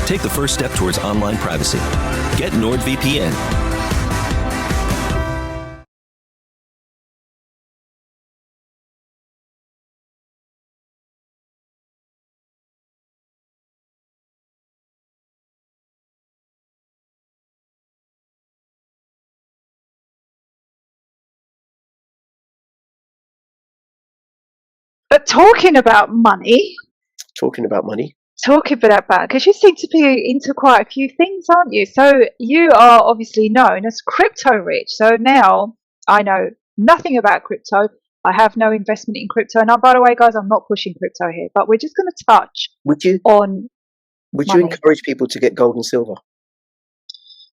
Take the first step towards online privacy. Get NordVPN. But talking about money, because you seem to be into quite a few things, aren't you? So you are obviously known as crypto rich. So now I know nothing about crypto. I have no investment in crypto. And by the way, guys, I'm not pushing crypto here, but we're just going to touch on Would money. you encourage people to get gold and silver?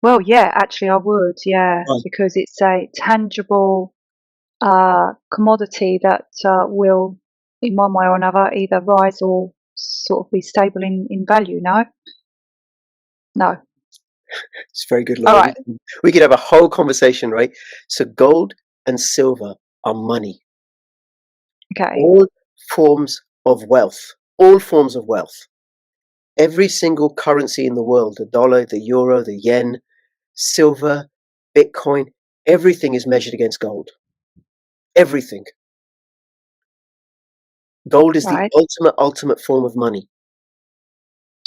Well, yeah, actually I would, yeah, Right. because it's a tangible commodity that will, in one way or another, either rise or sort of be stable in value. No? It's very good, All Laura. right. We could have a whole conversation, right? So gold and silver are money. Okay. All forms of wealth. Every single currency in the world, the dollar, the euro, the yen, silver, Bitcoin, everything is measured against gold. Everything. Gold is Right. the ultimate form of money.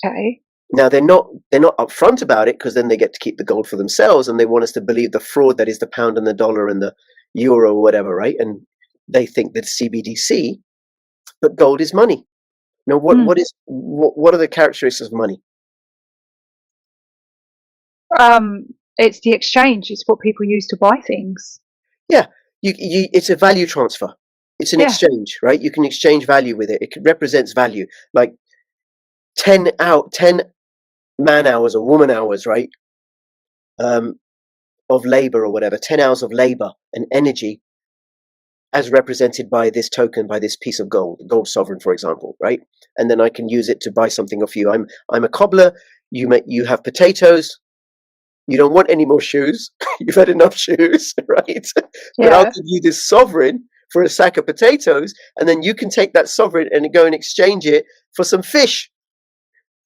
Okay. Now they're not upfront about it, because then they get to keep the gold for themselves, and they want us to believe the fraud that is the pound and the dollar and the euro or whatever, right? And they think that CBDC, but gold is money. Now, what are the characteristics of money? It's the exchange. It's what people use to buy things. Yeah, it's a value transfer. It's an exchange, right? You can exchange value with it. It represents value, like 10 man hours or woman hours, right? Of labor or whatever, 10 hours of labor and energy as represented by this token, by this piece of gold sovereign, for example, right? And then I can use it to buy something off you. I'm a cobbler. You have potatoes. You don't want any more shoes. You've had enough shoes, right? But I'll give you this sovereign for a sack of potatoes, and then you can take that sovereign and go and exchange it for some fish.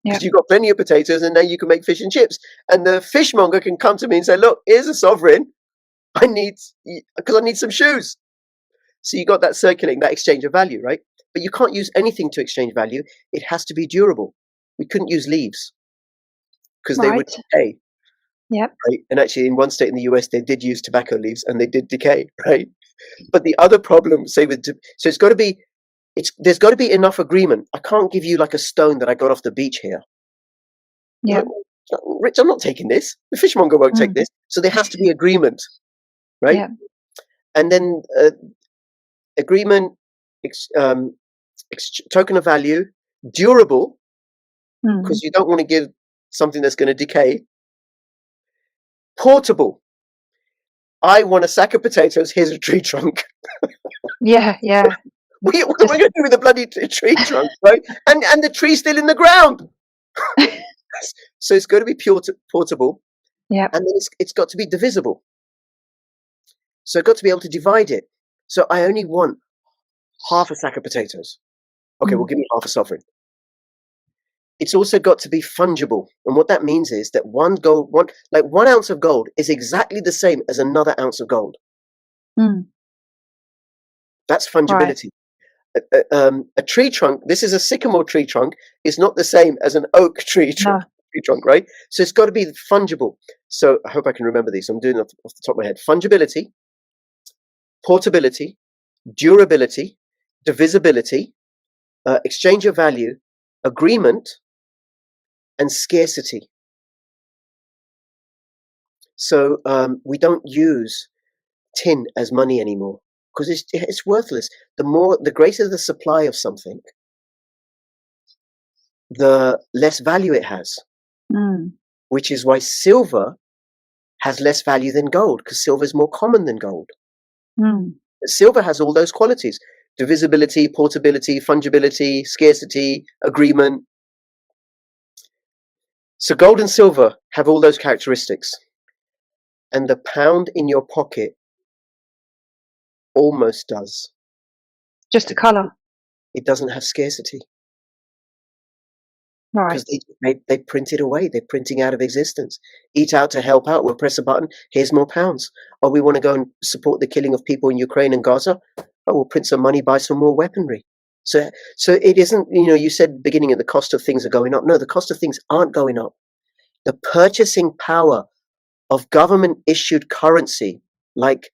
Because you've got plenty of potatoes, and now you can make fish and chips. And the fishmonger can come to me and say, look, here's a sovereign. Because I need some shoes. So you got that circulating, that exchange of value, right? But you can't use anything to exchange value. It has to be durable. We couldn't use leaves because they would decay. Yep. Right? And actually, in one state in the US, they did use tobacco leaves and they did decay, right? But the other problem, so it's got to be, there's got to be enough agreement. I can't give you like a stone that I got off the beach here. Yeah. Rich, I'm not taking this. The fishmonger won't take this. So there has to be agreement, right? Yeah. And then agreement, token of value, durable, because you don't want to give something that's going to decay. Portable. I want a sack of potatoes. Here's a tree trunk. Yeah. What am I going to do with the bloody tree trunk, right? And the tree's still in the ground. So it's got to be portable. Yeah. And then it's got to be divisible. So I've got to be able to divide it. So I only want half a sack of potatoes. Okay, well, give me half a sovereign. It's also got to be fungible. And what that means is that 1 ounce of gold is exactly the same as another ounce of gold. That's fungibility. Right. A tree trunk, this is a sycamore tree trunk, is not the same as an oak tree trunk, right? So it's got to be fungible. So I hope I can remember these. I'm doing it off the top of my head. Fungibility, portability, durability, divisibility, exchange of value, agreement, and scarcity. So we don't use tin as money anymore because it's worthless. The greater the supply of something, the less value it has. Which is why silver has less value than gold, because silver is more common than gold. Silver has all those qualities: divisibility, portability, fungibility, scarcity, agreement. So gold and silver have all those characteristics. And the pound in your pocket almost does. Just a color. It doesn't have scarcity. Right. because they print it away. They're printing out of existence. Eat out to help out. We'll press a button. Here's more pounds. Oh, we want to go and support the killing of people in Ukraine and Gaza. Oh, we'll print some money, buy some more weaponry. So it isn't, you said at the beginning that the cost of things are going up. No, the cost of things aren't going up. The purchasing power of government issued currency, like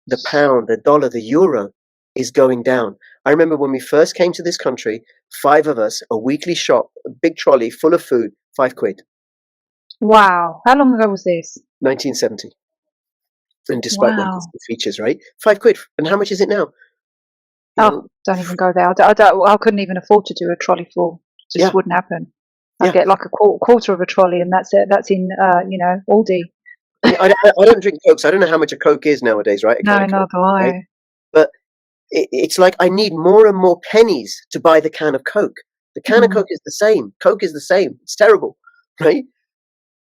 the pound, the dollar, the euro, is going down. I remember when we first came to this country, 5 of us, a weekly shop, a big trolley full of food, £5. Wow. How long ago was this? 1970. And despite my Wow. features, right? £5. And how much is it now? Oh, don't even go there. I couldn't even afford to do a trolley full. Just Yeah, wouldn't happen. I'd yeah. get like a quarter of a trolley, and that's it. That's in, Aldi. I mean, I don't drink Coke, so I don't know how much a Coke is nowadays, right? A No, can of neither Coke, do right? I. But it's like I need more and more pennies to buy the can of Coke. The can of Mm. Coke is the same. Coke is the same. It's terrible, right?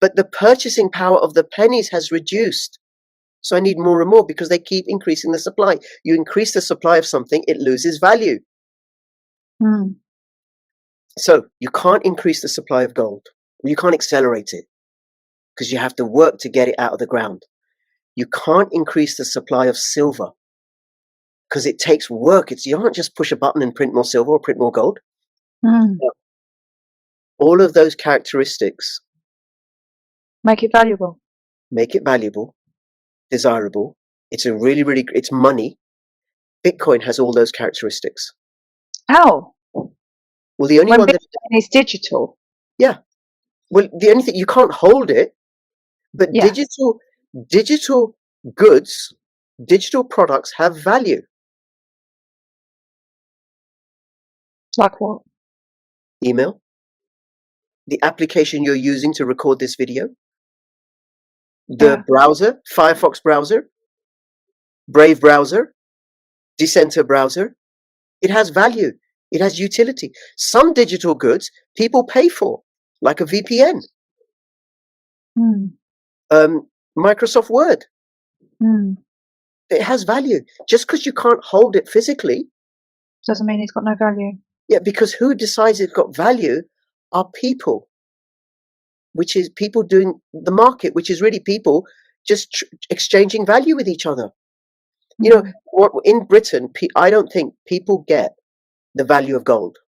But the purchasing power of the pennies has reduced. So I need more and more because they keep increasing the supply. You increase the supply of something, it loses value. Mm. So you can't increase the supply of gold. You can't accelerate it because you have to work to get it out of the ground. You can't increase the supply of silver because it takes work. You can't just push a button and print more silver or print more gold. Mm. All of those characteristics Make it valuable. make it valuable, desirable. It's it's money. Bitcoin has all those characteristics. How? Well, the only When one that, Bitcoin is digital. yeah. Well, the only thing, you can't hold it, but Yeah. digital goods, digital products have value. Like what? Email, the application you're using to record this video, the Yeah. browser, Firefox browser, Brave browser, Dissenter browser. It has value. It has utility. Some digital goods people pay for, like a VPN, Mm. Microsoft Word. Mm. It has value. Just because you can't hold it physically, Doesn't mean it's got no value. yeah, because who decides it's got value are people, which is people doing the market, which is really people just exchanging value with each other. Mm. In Britain, I don't think people get the value of gold.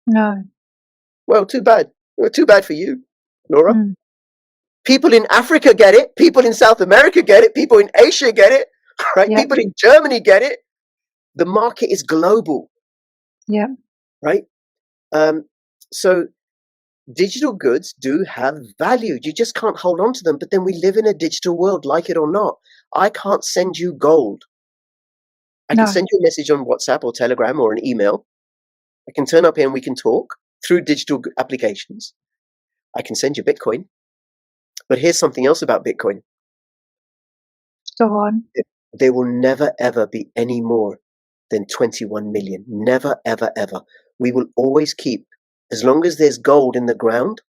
No. Well, too bad. Well, too bad for you, Laura. Mm. People in Africa get it. People in South America get it. People in Asia get it. Right? Yeah. People in Germany get it. The market is global, Yeah. right? So digital goods do have value. You just can't hold on to them. But then we live in a digital world, like it or not. I can't send you gold. I can No. send you a message on WhatsApp or Telegram or an email. I can turn up here and we can talk through digital applications. I can send you Bitcoin. But here's something else about Bitcoin. Go on. There will never, ever be any more than 21 million. Never, ever, ever. We will always keep, as long as there's gold in the ground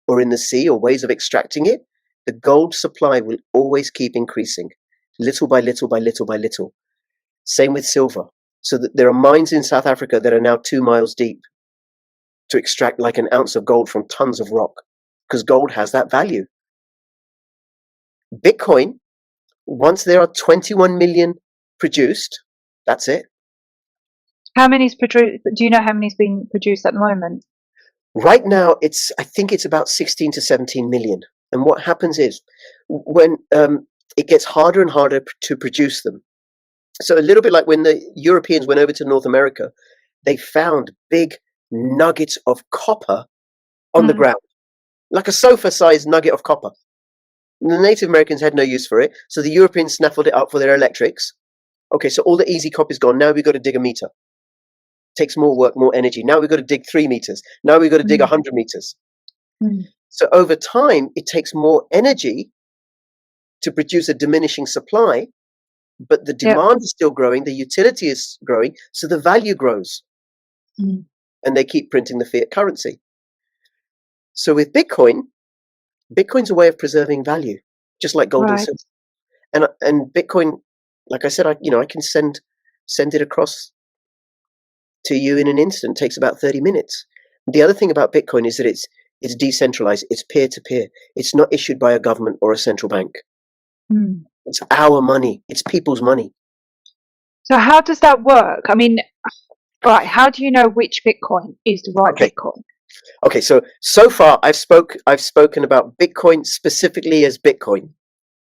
or in the sea or ways of extracting it, the gold supply will always keep increasing, little by little by little by little. Same with silver. So that there are mines in South Africa that are now 2 miles deep to extract like an ounce of gold from tons of rock, because gold has that value. Bitcoin, once there are 21 million produced, that's it. How many's produced? Do you know how many's been produced at the moment? Right now, I think it's about 16 to 17 million. And what happens is when it gets harder and harder to produce them. So a little bit like when the Europeans went over to North America, they found big nuggets of copper on the ground, like a sofa-sized nugget of copper. And the Native Americans had no use for it, so the Europeans snaffled it up for their electrics. Okay, so all the easy copper's gone. Now we've got to dig a meter. Takes more work, more energy. Now we've got to dig 3 meters. Now we've got to dig 100 meters. Mm. So over time, it takes more energy to produce a diminishing supply, but the Yep. demand is still growing, the utility is growing, so the value grows. Mm. And they keep printing the fiat currency. So with Bitcoin, Bitcoin's a way of preserving value, just like gold and Right. silver. And Bitcoin, like I said, I can send it across to you in an instant. It takes about 30 minutes. The other thing about Bitcoin is that it's decentralized. It's peer to peer. It's not issued by a government or a central bank. Mm. It's our money. It's people's money. So how does that work? I mean, right, how do you know which Bitcoin is the right Okay. Bitcoin? Okay. So far, I've spoken about Bitcoin specifically as Bitcoin.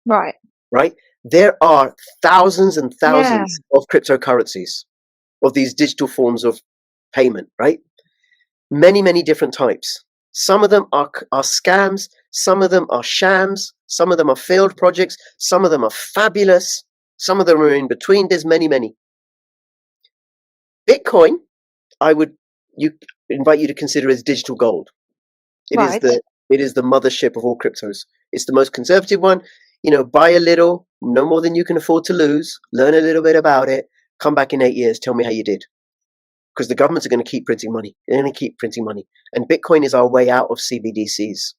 Right. Right. There are thousands and Yeah. thousands of cryptocurrencies, of these digital forms of payment. Right. Many different types. Some of them are scams. Some of them are shams. Some of them are failed projects. Some of them are fabulous. Some of them are in between. There's many. Bitcoin, I would invite you to consider as digital gold. It is Right. the mothership of all cryptos. It's the most conservative one. Buy a little, no more than you can afford to lose. Learn a little bit about it. Come back in 8 years. Tell me how you did. Because the governments are going to keep printing money. They're going to keep printing money. And Bitcoin is our way out of CBDCs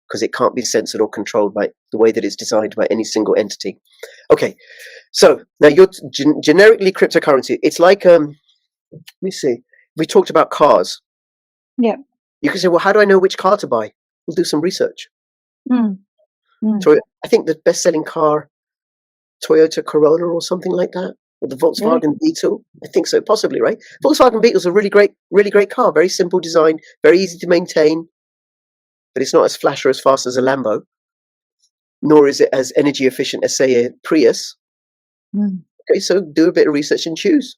because it can't be censored or controlled by the way that it's designed by any single entity. Okay, so now you're generically cryptocurrency. It's like, let me see. We talked about cars. Yeah. You can say, well, how do I know which car to buy? We'll do some research. Mm. Mm. So I think the best-selling car, Toyota Corolla or something like that, or the Volkswagen Beetle. I think so, possibly, right? Volkswagen Beetle is a really great car. Very simple design, very easy to maintain, but it's not as flash or as fast as a Lambo, nor is it as energy efficient as, say, a Prius. Mm. Okay, so do a bit of research and choose.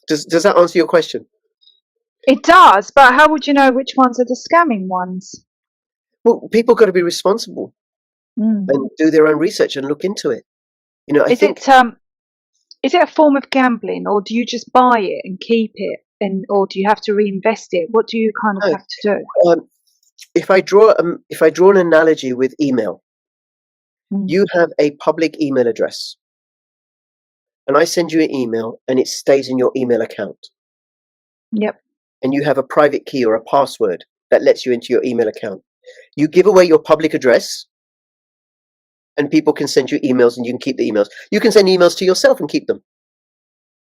Does that answer your question? It does, but how would you know which ones are the scamming ones? Well, people got to be responsible Mm. and do their own research and look into it. I Is think it a form of gambling, or do you just buy it and keep it, or do you have to reinvest it? What do you kind of have to do? if I draw an analogy with email, Mm. you have a public email address, and I send you an email, and it stays in your email account. Yep. And you have a private key or a password that lets you into your email account. You give away your public address, and people can send you emails, and you can keep the emails. You can send emails to yourself and keep them,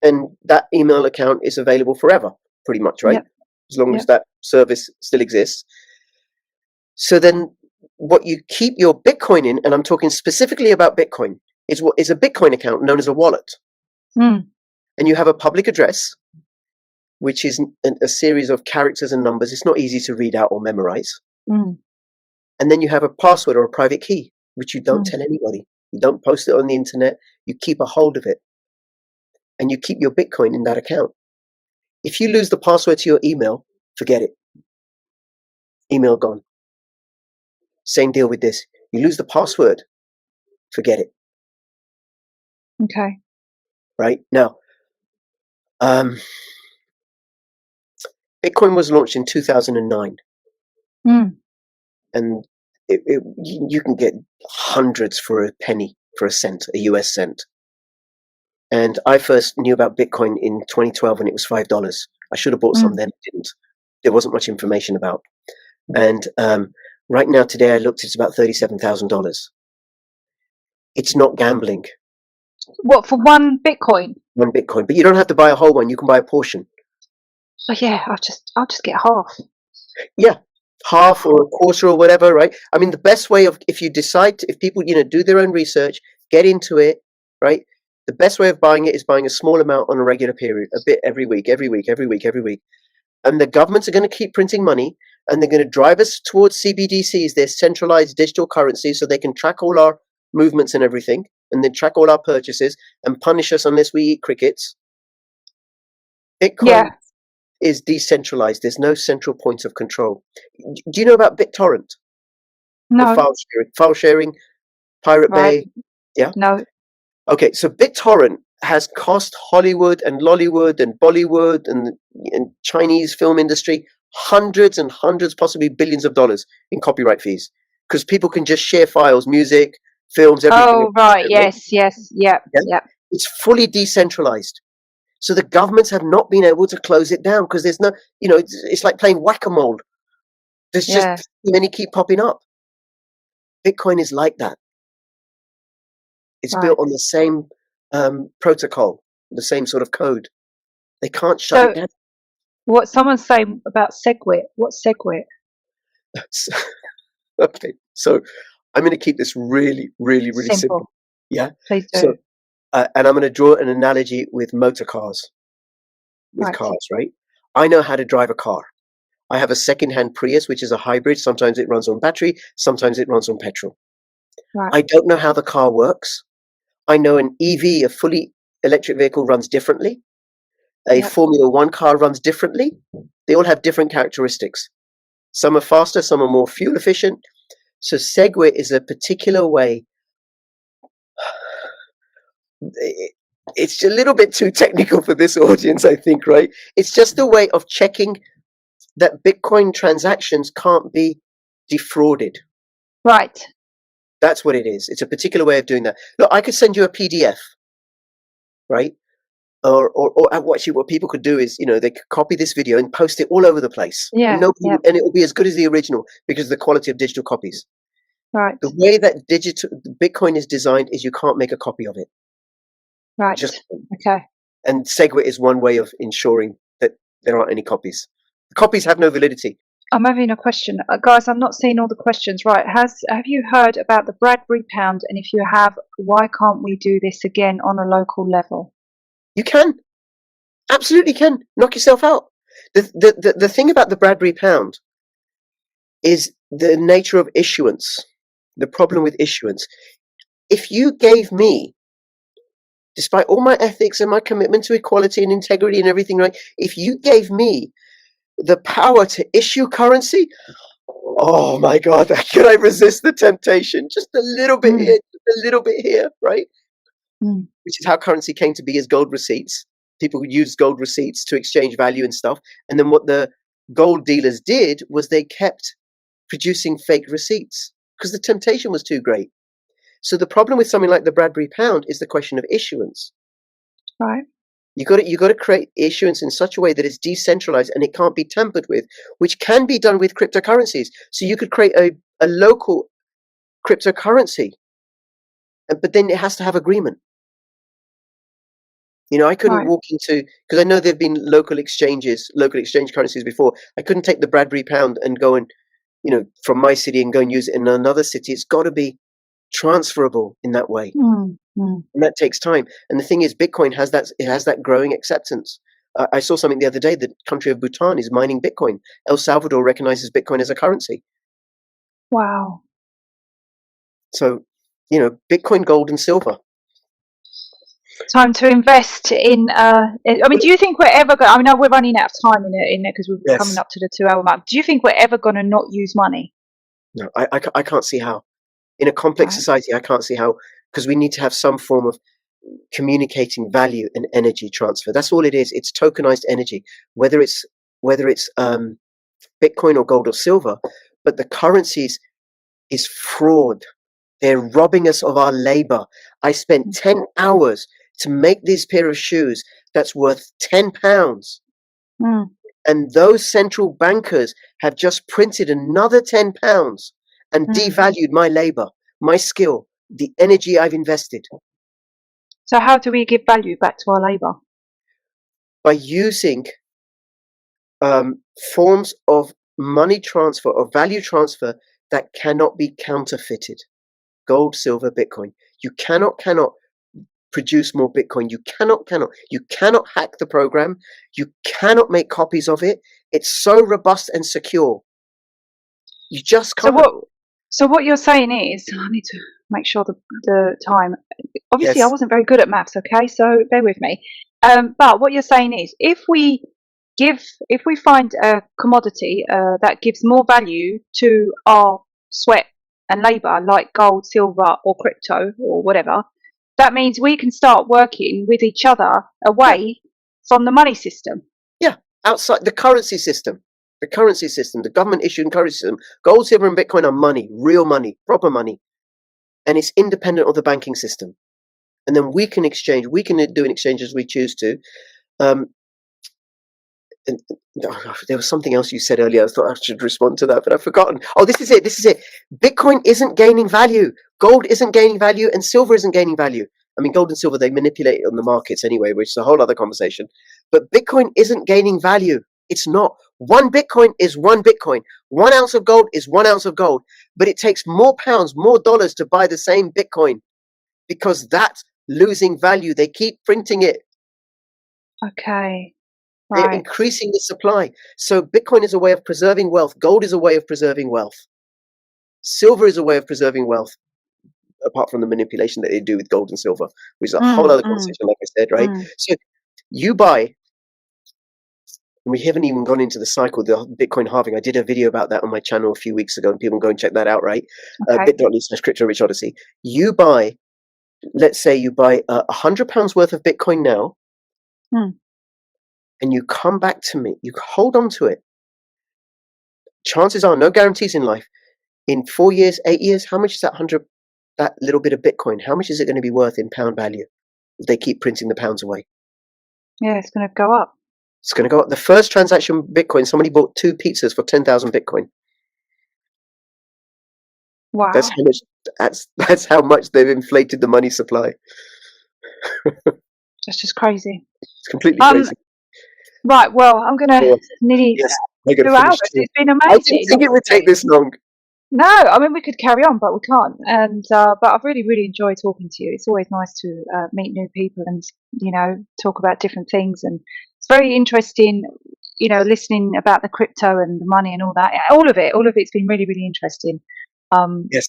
and that email account is available forever, pretty much, right? Yep. As long as Yep. that service still exists. So then what you keep your Bitcoin in, and I'm talking specifically about Bitcoin, is what is a Bitcoin account known as a wallet. Mm. And you have a public address, which is a series of characters and numbers. It's not easy to read out or memorize. Mm. And then you have a password or a private key, which you don't Mm. tell anybody. You don't post it on the internet. You keep a hold of it. And you keep your Bitcoin in that account. If you lose the password to your email, forget it. Email gone. Same deal with this. You lose the password, forget it. Okay. Right? Now, Bitcoin was launched in 2009. Mm. And you can get hundreds for a penny, for a cent, a US cent. And I first knew about Bitcoin in 2012 when it was $5. I should have bought some then, I didn't. There wasn't much information about. And right now, today, I looked, it's about $37,000. It's not gambling, What, for one Bitcoin? one Bitcoin. But you don't have to buy a whole one. You can buy a portion. Oh yeah, I'll just get half. Yeah, half or a quarter or whatever, right? I mean, the best way of, if you decide, if people, do their own research, get into it, right? The best way of buying it is buying a small amount on a regular period, a bit every week. And the governments are going to keep printing money, and they're going to drive us towards CBDCs, their centralized digital currencies, so they can track all our movements and everything, and then track all our purchases and punish us unless we eat crickets. Bitcoin Yeah. is decentralized. There's no central point of control. Do you know about BitTorrent? The No. file sharing, Pirate Right. Bay? Yeah. No. Okay, so BitTorrent has cost Hollywood and Lollywood and Bollywood and Chinese film industry hundreds and hundreds, possibly billions of dollars in copyright fees, because people can just share files, music, films, everything. Oh right. Yes. Yes. Yep. Yeah? Yep. It's fully decentralized. So the governments have not been able to close it down because there's no, it's like playing whack-a-mole. There's just Yeah. many keep popping up. Bitcoin is like that. It's Right. built on the same protocol, the same sort of code. They can't shut it down. What someone's saying about SegWit. What's SegWit? Okay, so I'm going to keep this really, really, really simple. Simple. Yeah. Please do. So, and I'm going to draw an analogy with motor cars, with Right. cars, right? I know how to drive a car. I have a second-hand Prius, which is a hybrid. Sometimes it runs on battery, sometimes it runs on petrol. Right. I don't know how the car works. I know an EV, a fully electric vehicle, runs differently. A Yep. Formula One car runs differently. They all have different characteristics. Some are faster, some are more fuel efficient. So SegWit is a particular way. It's a little bit too technical for this audience, I think, right? It's just a way of checking that Bitcoin transactions can't be defrauded. Right. That's what it is. It's a particular way of doing that. Look, I could send you a PDF, right? Or actually, what people could do is, they could copy this video and post it all over the place, Yeah. and nobody, Yep. and it will be as good as the original because of the quality of digital copies. Right. The way that Bitcoin is designed is you can't make a copy of it. Right. Just Okay. and SegWit is one way of ensuring that there aren't any copies. The copies have no validity. I'm having a question, guys. I'm not seeing all the questions. Right? Have you heard about the Bradbury pound? And if you have, why can't we do this again on a local level? You can, absolutely can. Knock yourself out. The thing about the Bradbury pound is the nature of issuance. The problem with issuance. If you gave me, despite all my ethics and my commitment to equality and integrity and everything, right? If you gave me the power to issue currency, oh my God, could I resist the temptation? Just a little bit here, just a little bit here, right? Which is how currency came to be, as gold receipts. People would use gold receipts to exchange value and stuff. And then what the gold dealers did was they kept producing fake receipts because the temptation was too great. So the problem with something like the Bradbury pound is the question of issuance. Right. You got to create issuance in such a way that it's decentralized and it can't be tampered with, which can be done with cryptocurrencies. So you could create a local cryptocurrency, but then it has to have agreement. I couldn't walk into, because I know there've been local exchange currencies before. I couldn't take the Bradbury pound and go and, from my city and go and use it in another city. It's got to be transferable in that way. And that takes time. And the thing is, Bitcoin has that growing acceptance. I saw something the other day. The country of Bhutan is mining Bitcoin. El Salvador recognizes Bitcoin as a currency. Wow. So, Bitcoin, gold, and silver. Time to invest in. Do you think we're ever going? I know we're running out of time in it because we're coming up to the 2 hour mark. Do you think we're ever going to not use money? No, I can't see how. In a complex society, I can't see how, because we need to have some form of communicating value and energy transfer. That's all it is. It's tokenized energy, whether it's Bitcoin or gold or silver. But the currencies is fraud. They're robbing us of our labor. I spent 10 hours to make this pair of shoes that's worth £10. And those central bankers have just printed another £10 and devalued my labor, my skill, the energy I've invested. So how do we give value back to our labor? By using forms of money transfer or value transfer that cannot be counterfeited. Gold, silver, Bitcoin. You cannot produce more Bitcoin. You cannot hack the program. You cannot make copies of it. It's so robust and secure. You just can't. So what you're saying is, I need to make sure the time. Obviously, Yes. I wasn't very good at maths. Okay, so bear with me. But what you're saying is, if we find a commodity that gives more value to our sweat and labor, like gold, silver, or crypto, or whatever, that means we can start working with each other away from the money system. Yeah, outside the currency system. The government issued currency system. Gold, silver, and Bitcoin are money, real money, proper money. And it's independent of the banking system. And then we can exchange. We can do an exchange as we choose to. And there was something else you said earlier. I thought I should respond to that, but I've forgotten. Oh, this is it. Bitcoin isn't gaining value. Gold isn't gaining value, and silver isn't gaining value. I mean, gold and silver, they manipulate it on the markets anyway, which is a whole other conversation. But Bitcoin isn't gaining value. It's not. One Bitcoin is one Bitcoin. 1 ounce of gold is 1 ounce of gold. But it takes more pounds, more dollars to buy the same Bitcoin because that's losing value. They keep printing it. Okay. They're Right. increasing the supply. So Bitcoin is a way of preserving wealth. Gold is a way of preserving wealth. Silver is a way of preserving wealth, apart from the manipulation that they do with gold and silver, which is a whole other conversation, like I said, right? So you buy, and we haven't even gone into the cycle, the Bitcoin halving. I did a video about that on my channel a few weeks ago, and people can go and check that out, right? Okay. bit.ly/crypto-rich-odyssey. You buy, let's say you buy £100 worth of Bitcoin now, and you come back to me, you hold on to it. Chances are, no guarantees in life, in 4 years, 8 years, how much is that little bit of Bitcoin, how much is it going to be worth in pound value if they keep printing the pounds away? Yeah, it's going to go up. It's going to go up. The first transaction Bitcoin, somebody bought 2 pizzas for 10,000 Bitcoin. Wow. That's how much. That's how much they've inflated the money supply. That's just crazy. It's completely crazy. Right. Well, I'm going to nearly 2 hours. It's been amazing. I didn't think it would take this long. No, I mean we could carry on, but we can't. And but I've really enjoyed talking to you. It's always nice to meet new people and talk about different things. And it's very interesting, listening about the crypto and the money and all that. All of it's been really interesting. Yes.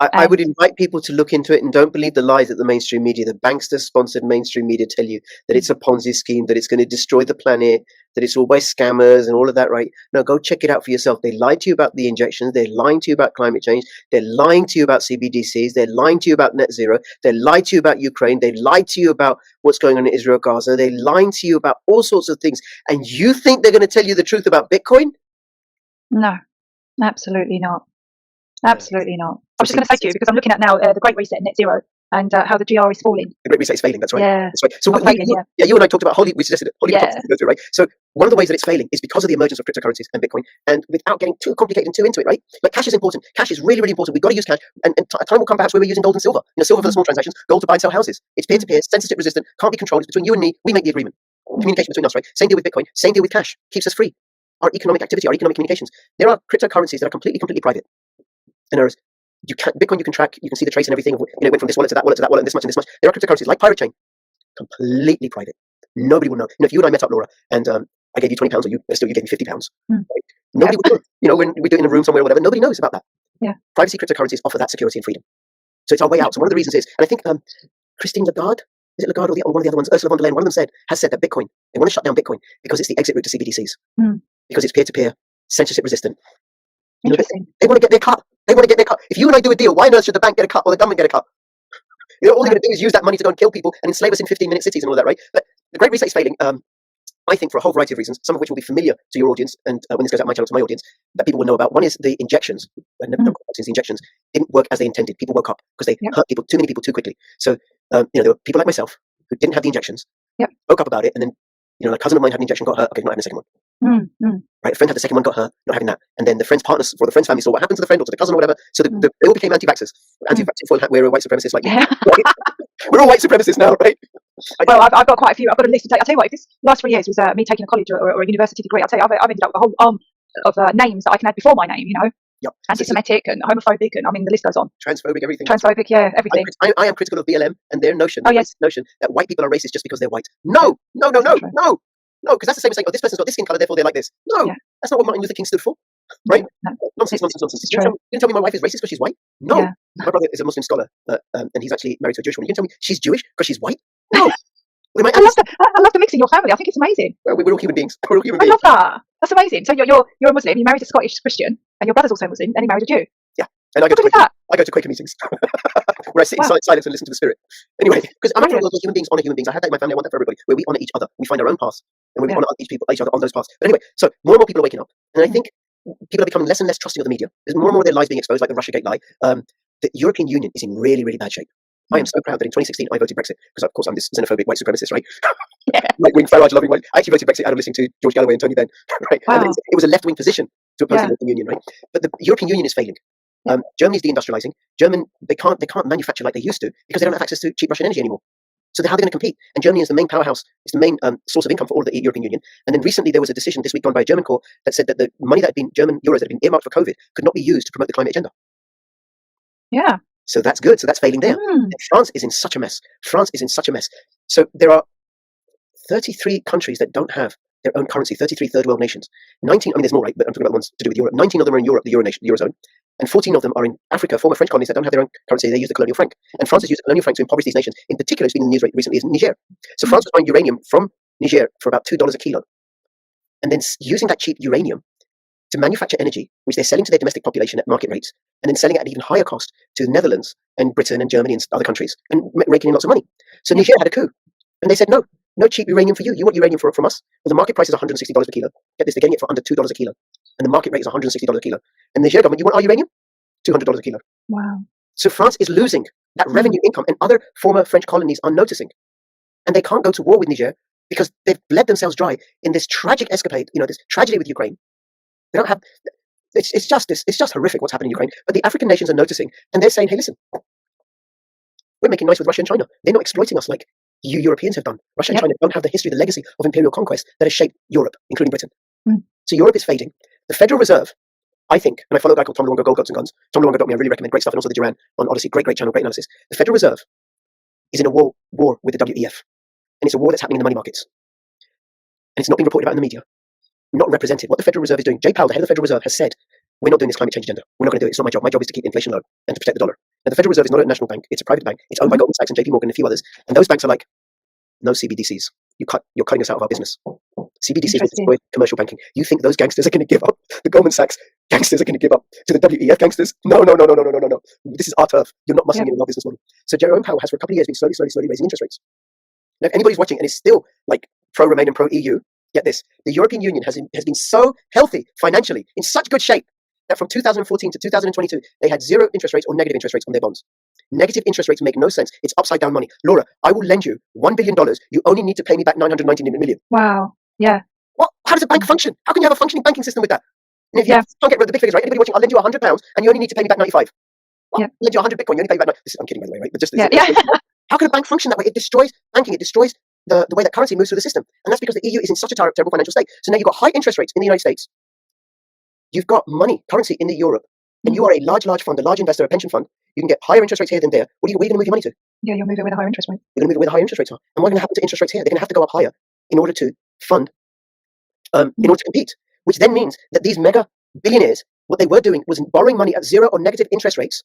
I would invite people to look into it and don't believe the lies that the mainstream media, the bankster-sponsored mainstream media tell you that it's a Ponzi scheme, that it's going to destroy the planet, that it's all by scammers and all of that, right? No, go check it out for yourself. They lied to you about the injections. They're lying to you about climate change. They're lying to you about CBDCs. They're lying to you about net zero. They lied to you about Ukraine. They lied to you about what's going on in Israel, Gaza. They're lying to you about all sorts of things. And you think they're going to tell you the truth about Bitcoin? No, absolutely not. Absolutely not. I was just going to say to you, because I'm looking at now the Great Reset, net zero, and how the GR is falling. The Great Reset is failing, that's right. Yeah. That's right. So you and I talked about we suggested Hollywood to go through, right? So one of the ways that it's failing is because of the emergence of cryptocurrencies and Bitcoin, and without getting too complicated and too into it, right? But cash is important. Cash is really important. We've got to use cash, and a time will come perhaps where we're using gold and silver. Silver for the small transactions, gold to buy and sell houses. It's peer-to-peer, censorship resistant, can't be controlled. It's between you and me. We make the agreement. Communication between us, right? Same deal with Bitcoin, same deal with cash. Keeps us free. Our economic activity, our economic communications. There are cryptocurrencies that are completely private. And there is Bitcoin you can track, you can see the trace and everything. It went from this wallet to that wallet to that wallet, and this much and this much. There are cryptocurrencies like Pirate Chain, completely private. Nobody will know. If you and I met up, Laura, and I gave you £20, or you gave me £50, right? Nobody would know. When we do it in a room somewhere or whatever, nobody knows about that. Yeah. Privacy cryptocurrencies offer that security and freedom. So it's our way out. So one of the reasons is, and I think Christine Lagarde, is it Lagarde or one of the other ones, Ursula von der Leyen, one of them has said that Bitcoin, they want to shut down Bitcoin because it's the exit route to CBDCs. Because it's peer-to-peer, censorship resistant. Interesting. They want to get their cut. If you and I do a deal, why on earth should the bank get a cut or the government get a cut? All they're going to do is use that money to go and kill people and enslave us in 15-minute cities and all that, right? But the Great Reset is failing, I think, for a whole variety of reasons, some of which will be familiar to your audience, and when this goes out my channel to my audience, that people will know about. One is the injections. The injections didn't work as they intended. People woke up because they hurt too many people too quickly. So, there were people like myself who didn't have the injections, woke up about it, and then a cousin of mine had an injection, got hurt. Okay, not having a second one. Right, a friend had the second one, got hurt, not having that. And then the friend's partners or the friend's family saw what happened to the friend or to the cousin or whatever. So they all became anti-vaxxers. We're white supremacists like me. We're all white supremacists now, right? Well, I've got quite a few. I've got a list to take. I'll tell you what, if this last 3 years was me taking a college or a university degree, I'll tell you, I've ended up with a whole arm of names that I can add before my name, Yep. Anti-Semitic and homophobic, and I mean the list goes on. Transphobic, everything. Transphobic, yeah, everything. I am critical of BLM and their notion, notion that white people are racist just because they're white. No, because that's the same as saying, this person's got this skin color, therefore they're like this. No, that's not what Martin Luther King stood for, right? No. Nonsense. You can tell me my wife is racist because she's white? No. Yeah. My brother is a Muslim scholar, and he's actually married to a Jewish woman. You can tell me she's Jewish because she's white? No. I love the mix in your family. I think it's amazing. Well, we're all human beings. I love that. That's amazing. So you're a Muslim. You married a Scottish Christian, and your brother's also Muslim, and he married a Jew. Yeah, and I go to Quaker meetings where I sit in silence and listen to the spirit. Anyway, because I'm actually human beings honor human beings. I have that in my family. I want that for everybody. Where we honor each other, we find our own paths, and we honor each other on those paths. But anyway, so more and more people are waking up, and I think people are becoming less and less trusting of the media. There's more and more of their lies being exposed, like the Russiagate lie. The European Union is in really, really bad shape. I am so proud that in 2016 I voted Brexit because, of course, I'm this xenophobic white supremacist, right? Right-wing Farage-loving one. I actually voted Brexit out of listening to George Galloway and Tony Benn, right? Wow. And it was a left-wing position to oppose the European Union, right? But the European Union is failing. Germany's deindustrializing. They can't manufacture like they used to because they don't have access to cheap Russian energy anymore. So how are they going to compete? And Germany is the main powerhouse, it's the main source of income for all of the European Union. And then recently there was a decision this week gone by a German court that said that the money that had been German euros that had been earmarked for COVID could not be used to promote the climate agenda. Yeah. So that's good. So that's failing there. And France is in such a mess. France is in such a mess. So there are 33 countries that don't have their own currency, 33 third world nations. 19, I mean, there's more, right? But I'm talking about the ones to do with Europe. 19 of them are in Europe, the Eurozone. And 14 of them are in Africa, former French colonies that don't have their own currency. They use the colonial franc. And France has used the colonial franc to impoverish these nations. In particular, it's been in the news recently, is Niger. So France was buying uranium from Niger for about $2 a kilo. And then using that cheap uranium to manufacture energy, which they're selling to their domestic population at market rates, and then selling at an even higher cost to the Netherlands and Britain and Germany and other countries, and raking in lots of money. So Niger had a coup. And they said, no cheap uranium for you. You want uranium from us? Well, the market price is $160 per kilo. Get this, they're getting it for under $2 a kilo. And the market rate is $160 a kilo. And the Niger government, you want our uranium? $200 a kilo. Wow. So France is losing that revenue income, and other former French colonies are noticing. And they can't go to war with Niger because they've bled themselves dry in this tragic escapade, this tragedy with Ukraine. They don't have, it's just horrific what's happening in Ukraine. But the African nations are noticing, and they're saying, hey, listen, we're making nice with Russia and China. They're not exploiting us like you Europeans have done. Russia and China don't have the history, the legacy of imperial conquest that has shaped Europe, including Britain. So Europe is fading. The Federal Reserve, I think, and I follow a guy called Tom Luongo, Gold, Goats and Guns. Tom Luongo, I really recommend, great stuff, and also the Duran on ODYSEE, great channel, great analysis. The Federal Reserve is in a war with the WEF. And it's a war that's happening in the money markets. And it's not being reported about in the media. Not represented. What the Federal Reserve is doing, Jay Powell, the head of the Federal Reserve, has said, we're not doing this climate change agenda. We're not going to do it. It's not my job. My job is to keep inflation low and to protect the dollar. Now, the Federal Reserve is not a national bank. It's a private bank. It's owned by Goldman Sachs and JP Morgan and a few others. And those banks are like, no CBDCs. You're cutting us out of our business. CBDCs will destroy commercial banking. You think those gangsters are going to give up? The Goldman Sachs gangsters are going to give up to the WEF gangsters? No. This is our turf. You're not muscling in our business model. So Jerome Powell has for a couple of years been slowly raising interest rates. Now, if anybody's watching and is still like pro-Remain and pro-EU, get this. The European Union has been so healthy financially, in such good shape, that from 2014 to 2022, they had zero interest rates or negative interest rates on their bonds. Negative interest rates make no sense. It's upside down money. Laura, I will lend you $1 billion. You only need to pay me back 990 million. Wow. Yeah. What? How does a bank function? How can you have a functioning banking system with that? And if you can't get rid of the big figures, right? Anybody watching, I'll lend you £100 and you only need to pay me back 95. Well, I'll lend you 100 Bitcoin, you only pay me back 90. I'm kidding, by the way, right? But just how can a bank function that way? It destroys banking. It destroys the way that currency moves through the system. And that's because the EU is in such a terrible financial state. So now you've got high interest rates in the United States. You've got currency in Europe. And you are a large fund, a large investor, a pension fund. You can get higher interest rates here than there. Where are you going to move your money to? Yeah, you'll move it where the higher interest rate. You're going to move it where the higher interest rates are. And what's going to happen to interest rates here? They're going to have to go up higher in order to fund, in order to compete. Which then means that these mega billionaires, what they were doing was borrowing money at zero or negative interest rates.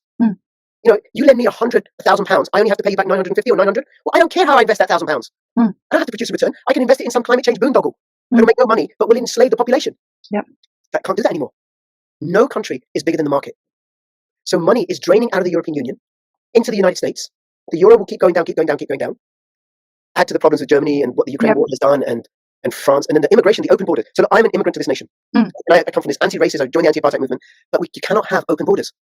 You lend me £100,000. I only have to pay you back 950 or 900. Well, I don't care how I invest that £1,000. I don't have to produce a return. I can invest it in some climate change boondoggle. It'll make no money, but will enslave the population. Yep. That can't do that anymore. No country is bigger than the market. So money is draining out of the European Union into the United States. The euro will keep going down. Add to the problems with Germany and what the Ukraine war has done, and France, and then the immigration, the open borders. So look, I'm an immigrant to this nation. I come from this anti-racist, I joined the anti-apartheid movement, but you cannot have open borders.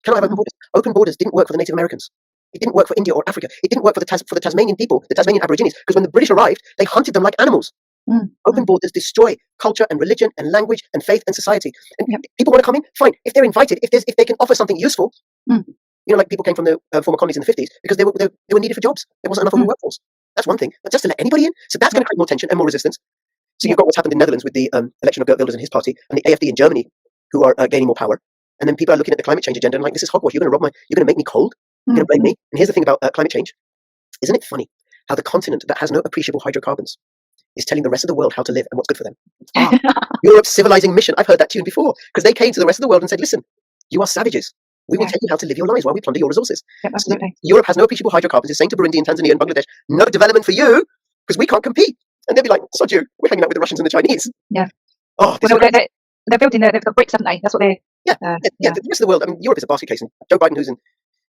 Open borders didn't work for the Native Americans. It didn't work for India or Africa. It didn't work for the Tasmanian people, the Tasmanian Aborigines, because when the British arrived, they hunted them like animals. Open borders destroy culture and religion and language and faith and society. And people want to come in, fine. If they're invited, if they can offer something useful, like people came from the former colonies in the 50s because they were needed for jobs. There wasn't enough of a workforce. That's one thing. But just to let anybody in, so that's going to create more tension and more resistance. So you've got what's happened in the Netherlands with the election of Geert Wilders and his party, and the AFD in Germany, who are gaining more power. And then people are looking at the climate change agenda and like, this is hogwash. You're going to make me cold. You're going to blame me. And here's the thing about climate change. Isn't it funny how the continent that has no appreciable hydrocarbons is telling the rest of the world how to live and what's good for them? Europe's civilizing mission. I've heard that tune before because they came to the rest of the world and said, listen, you are savages. We will tell you how to live your lives while we plunder your resources. Yep, absolutely. So Europe has no appreciable hydrocarbons. It's saying to Burundi and Tanzania and Bangladesh, no development for you because we can't compete. And they'll be like, sod you, we're hanging out with the Russians and the Chinese. Yeah. Oh, they're building they've got bricks, haven't they? That's what they're... The rest of the world, I mean, Europe is a basket case. And Joe Biden,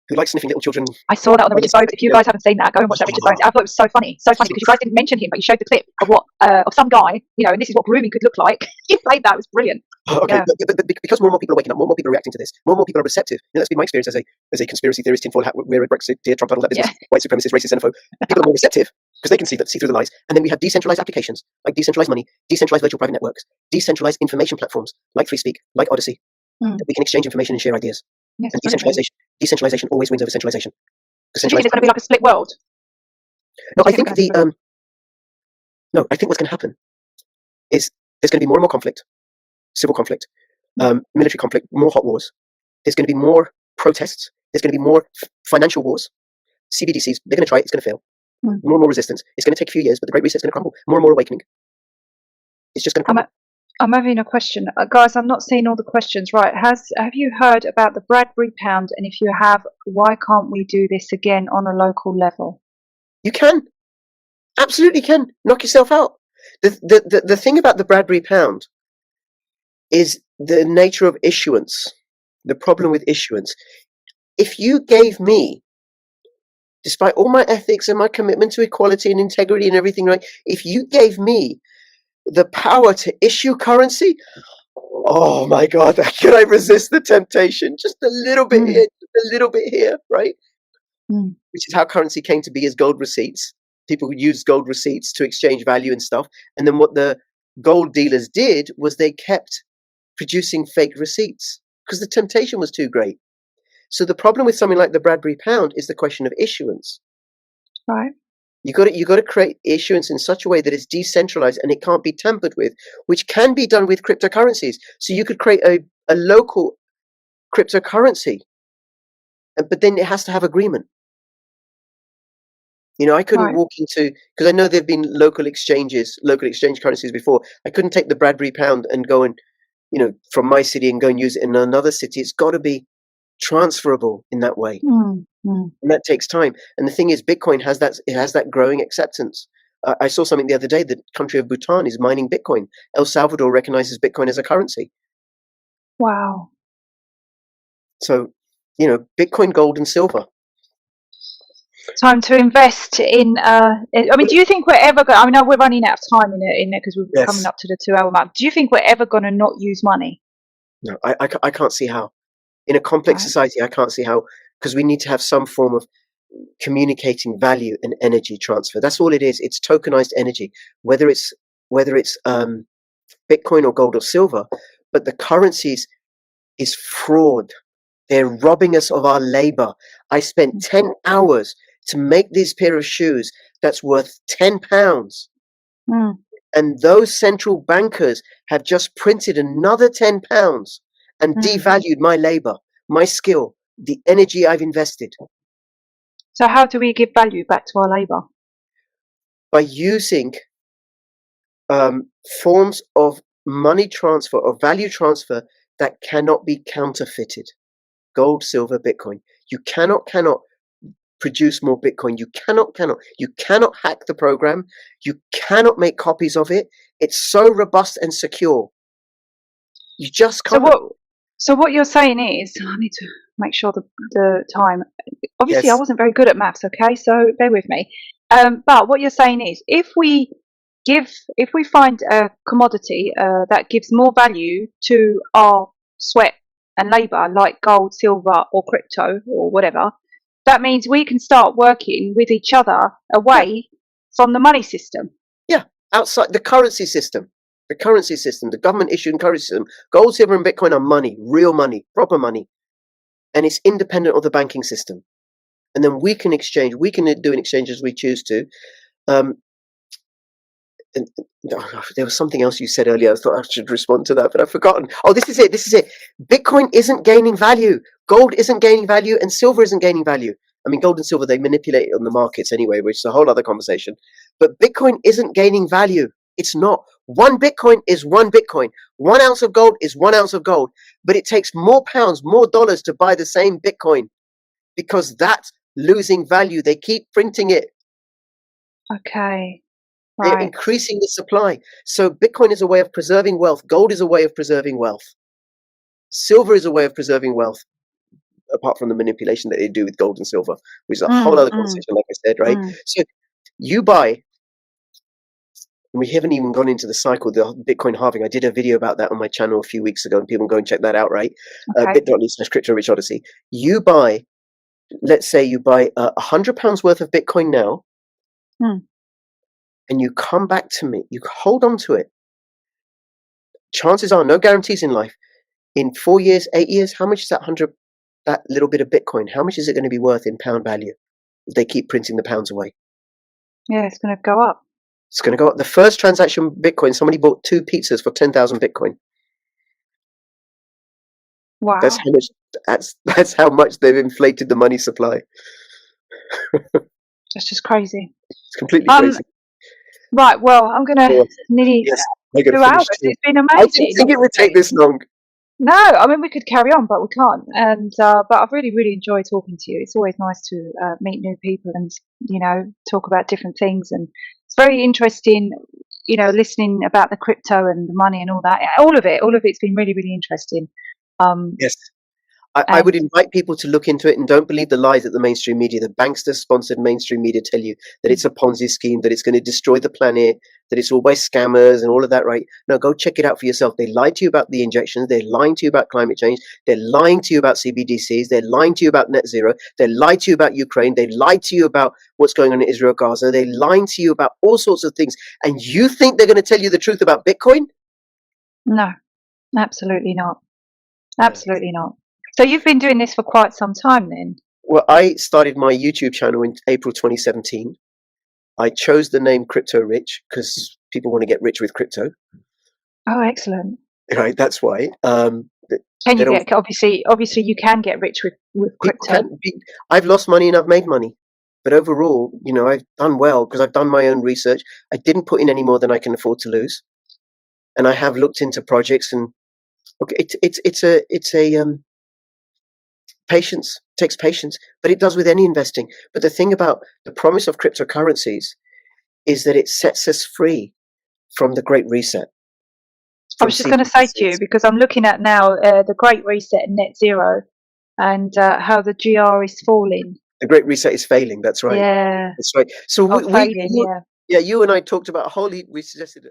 who likes sniffing little children. I saw that on the Richard Bones. If you guys haven't seen that, go and watch that Richard Bones. I thought it was so funny because you guys didn't mention him, but you showed the clip of of some guy, and this is what grooming could look like. You played that; it was brilliant. Okay, but because more and more people are waking up, more and more people are reacting to this, more and more people are receptive. That's been my experience as a conspiracy theorist, tinfoil hat, we're a Brexit, dear Trump, all that business, white supremacist, racist, xenophobe. People are more receptive because they can see through the lies. And then we have decentralized applications like decentralized money, decentralized virtual private networks, decentralized information platforms like FreeSpeak, like ODYSEE, that we can exchange information and share ideas. Yes, and decentralization always wins over centralization. Do you think there's going to be like a split world? No, Do I you think think that's true? no, I think what's going to happen is there's going to be more and more conflict, civil conflict, military conflict, more hot wars. There's going to be more protests. There's going to be more financial wars. CBDCs, they're going to try it. It's going to fail. Mm. More and more resistance. It's going to take a few years, but the Great Reset's going to crumble. More and more awakening. It's just going to crumble. I'm having a question, guys. I'm not seeing all the questions. Right? Have you heard about the Bradbury pound? And if you have, why can't we do this again on a local level? You can. Absolutely can. Knock yourself out. The thing about the Bradbury pound is the nature of issuance. The problem with issuance. If you gave me, despite all my ethics and my commitment to equality and integrity and everything, right? If you gave me the power to issue currency, oh my God, can I resist the temptation? Just a little bit here, just a little bit here, right? Which is how currency came to be as gold receipts. People used gold receipts to exchange value and stuff. And then what the gold dealers did was they kept producing fake receipts because the temptation was too great. So the problem with something like the Bradbury pound is the question of issuance. Right. You got to create issuance in such a way that it's decentralized and it can't be tampered with, which can be done with cryptocurrencies. So you could create a local cryptocurrency, but then it has to have agreement. You know, I couldn't walk into, because I know there've been local exchange currencies before. I couldn't take the Bradbury pound and go and, you know, from my city and go and use it in another city. It's got to be transferable in that way. And that takes time. And the thing is, Bitcoin has that, it has that growing acceptance. I saw something the other day. The country of Bhutan is mining Bitcoin. El Salvador recognizes Bitcoin as a currency. Wow. So, you know, Bitcoin, gold and silver. Time to invest in. I mean, do you think we're ever going? I know we're running out of time in there because we're coming up to the 2-hour mark. Do you think we're ever going to not use money? No, I can't see how. In a complex society, I can't see how, because we need to have some form of communicating value and energy transfer. That's all it is. It's tokenized energy, whether it's Bitcoin or gold or silver. But the currencies is fraud. They're robbing us of our labor. I spent 10 hours to make this pair of shoes that's worth £10. And those central bankers have just printed another £10 and devalued my labor, my skill, the energy I've invested. So how do we give value back to our labor? By using forms of money transfer or value transfer that cannot be counterfeited. Gold, silver, Bitcoin. You cannot produce more Bitcoin. You cannot hack the program. You cannot make copies of it. It's so robust and secure. You just can't. So what you're saying is, I need to make sure the time. Obviously, I wasn't very good at maths. Okay, so bear with me. But what you're saying is, if we find a commodity that gives more value to our sweat and labor, like gold, silver, or crypto, or whatever, that means we can start working with each other away from the money system. Yeah, outside the currency system. The government issued currency system. Gold, silver, and Bitcoin are money, real money, proper money. And it's independent of the banking system. And then we can exchange, we can do an exchange as we choose to. And there was something else you said earlier. I thought I should respond to that, but I've forgotten. Oh, this is it. Bitcoin isn't gaining value. Gold isn't gaining value, and silver isn't gaining value. I mean, gold and silver, they manipulate it on the markets anyway, which is a whole other conversation. But Bitcoin isn't gaining value. It's not. One Bitcoin is one Bitcoin. 1 ounce of gold is 1 ounce of gold. But it takes more pounds, more dollars to buy the same Bitcoin because that's losing value. They keep printing it. Okay. They're increasing the supply. So Bitcoin is a way of preserving wealth. Gold is a way of preserving wealth. Silver is a way of preserving wealth, apart from the manipulation that they do with gold and silver, which is a whole other conversation, like I said, right? So you buy, and we haven't even gone into the cycle, the Bitcoin halving. I did a video about that on my channel a few weeks ago, and people can go and check that out, right? bit.ly/crypto-rich-odyssey. You buy, let's say you buy £100 worth of Bitcoin now, and you come back to me, you hold on to it. Chances are, no guarantees in life. In 4 years, 8 years, how much is that little bit of Bitcoin? How much is it going to be worth in pound value if they keep printing the pounds away? Yeah, it's going to go up. It's going to go up. The first transaction Bitcoin, somebody bought 2 pizzas for 10,000 Bitcoin. Wow. That's how much. That's how much they've inflated the money supply. That's just crazy. It's completely crazy. Right. Well, I'm going to nearly Yes, I got 2 to finish hours. too. It's been I amazing. didn't think it would take this long. No, I mean we could carry on, but we can't. And but I've really, really enjoyed talking to you. It's always nice to meet new people and talk about different things. And it's very interesting, listening about the crypto and the money and all that. All of it's been really, really interesting. Yes. I And would invite people to look into it and don't believe the lies that the mainstream media, the bankster-sponsored mainstream media tell you that it's a Ponzi scheme, that it's going to destroy the planet, that it's all by scammers and all of that, right? No, go check it out for yourself. They lied to you about the injections. They're lying to you about climate change. They're lying to you about CBDCs. They're lying to you about net zero. They lied to you about Ukraine. They lied to you about what's going on in Israel, Gaza. They're lying to you about all sorts of things. And you think they're going to tell you the truth about Bitcoin? no, absolutely not. Absolutely not. So you've been doing this for quite some time then? Well, I started my YouTube channel in April 2017. I chose the name Crypto Rich because people want to get rich with crypto, Oh, excellent. right? That's why. Can They you don't. get obviously you can get rich with People crypto. can be. I've lost money and I've made money, but overall, I've done well because I've done my own research. I didn't put in any more than I can afford to lose, and I have looked into projects. And okay, it's a patience. It takes patience, but it does with any investing. But the thing about the promise of cryptocurrencies is that it sets us free from the Great Reset. I was just going to say to you, because I'm looking at now the Great Reset and net zero and how the GR is falling. The Great Reset is failing. That's right. Yeah. That's right. So Failing, yeah. yeah, you and I talked about we suggested